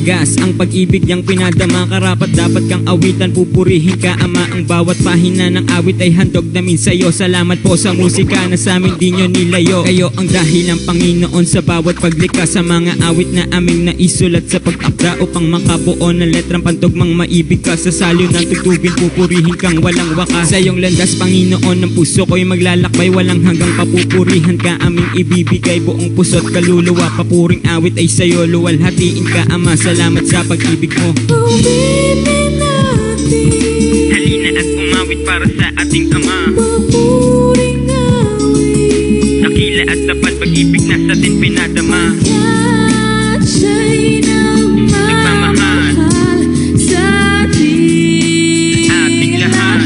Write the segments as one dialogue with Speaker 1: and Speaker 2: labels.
Speaker 1: wagas ang pag-ibig niyang pinadama. Karapat dapat kang awitan, pupurihin ka ama. Ang bawat pahina ng awit ay handog namin sa'yo. Salamat po sa musika na sa amin di nyo nilayo. Kayo ang dahilan Panginoon sa bawat paglikha, sa mga awit na aming naisulat sa pag-akda, upang makabuo ng letrang pantugmang maibig ka. Sa salyo ng tugtugin pupurihin kang walang wakas. Sa iyong landas Panginoon ng puso ko'y maglalakbay, walang hanggang papupurihan ka aming ibibigay. Buong puso't kaluluwa, papuring awit ay sa'yo luwalhatiin ka ama. Salamat sa pag-ibig mo.
Speaker 2: Purihin natin,
Speaker 1: Halina at umawit para sa ating ama.
Speaker 2: papuring awit,
Speaker 1: Dakila at tapat pag-ibig na sa atin pinadama.
Speaker 2: at siya'y
Speaker 1: Nagmamahal
Speaker 2: nagmamahal sa ating
Speaker 1: ating lahat.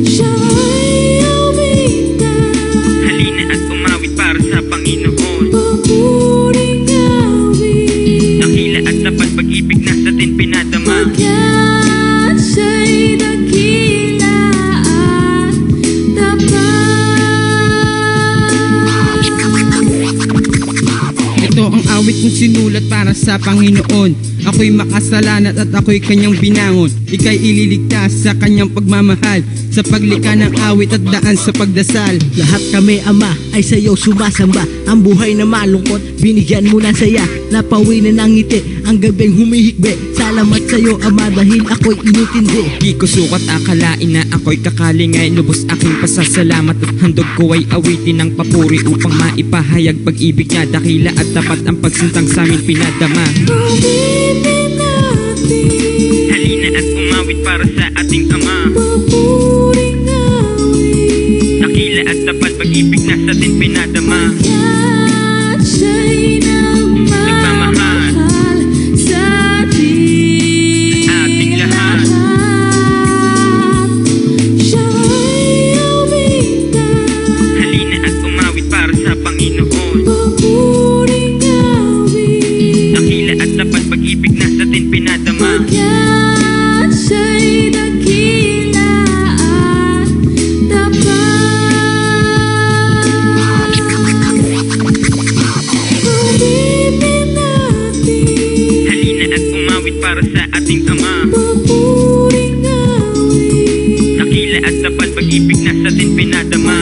Speaker 2: Siya'y awitan,
Speaker 1: Halina at umawit para sa Panginoon.
Speaker 2: papuring awit,
Speaker 1: Dakila at tapat pag-ibig na sa atin pinadama.
Speaker 2: at siya'y dakila at tapat.
Speaker 3: Ito ang awit kong sinulat para sa Panginoon. Ako'y makasalanan at ako'y kanyang binangon. Ika'y ililigtas sa kanyang pagmamahal, sa paglikha ng awit at daan sa pagdasal.
Speaker 4: Lahat kami ama ay sa'yo sumasamba. Ang buhay na malungkot, binigyan mo ng saya. Napawi na ng ngiti, ang gabing humihikbi. Salamat sa'yo ama dahil ako'y inintindi.
Speaker 1: Di ko sukat akalain na ako'y kakalingay. Lubos aking pasasalamat at handog ko ay awitin ng papuri, upang maipahayag pag-ibig niya. Dakila at tapat ang pagsintang sa amin pinadama.
Speaker 2: Purihin natin,
Speaker 1: Halina at umawit para sa ating ama.
Speaker 2: papuring awit,
Speaker 1: Dakila at tapat pag-ibig na sa atin pinadama.
Speaker 2: at siya'y
Speaker 1: Nagmamahal
Speaker 2: nagmamahal sa
Speaker 1: ating lahat.
Speaker 2: Siya'y awitan,
Speaker 1: Halina at umawit para sa Panginoon.
Speaker 2: papuring awit,
Speaker 1: Dakila at tapat pag-ibig na sa atin pinadama.
Speaker 2: at siya'y dakila at tapat. Purihin natin,
Speaker 1: Halina at umawit para sa ating ama.
Speaker 2: papuring awit,
Speaker 1: Dakila at tapat pag-ibig na sa atin pinadama.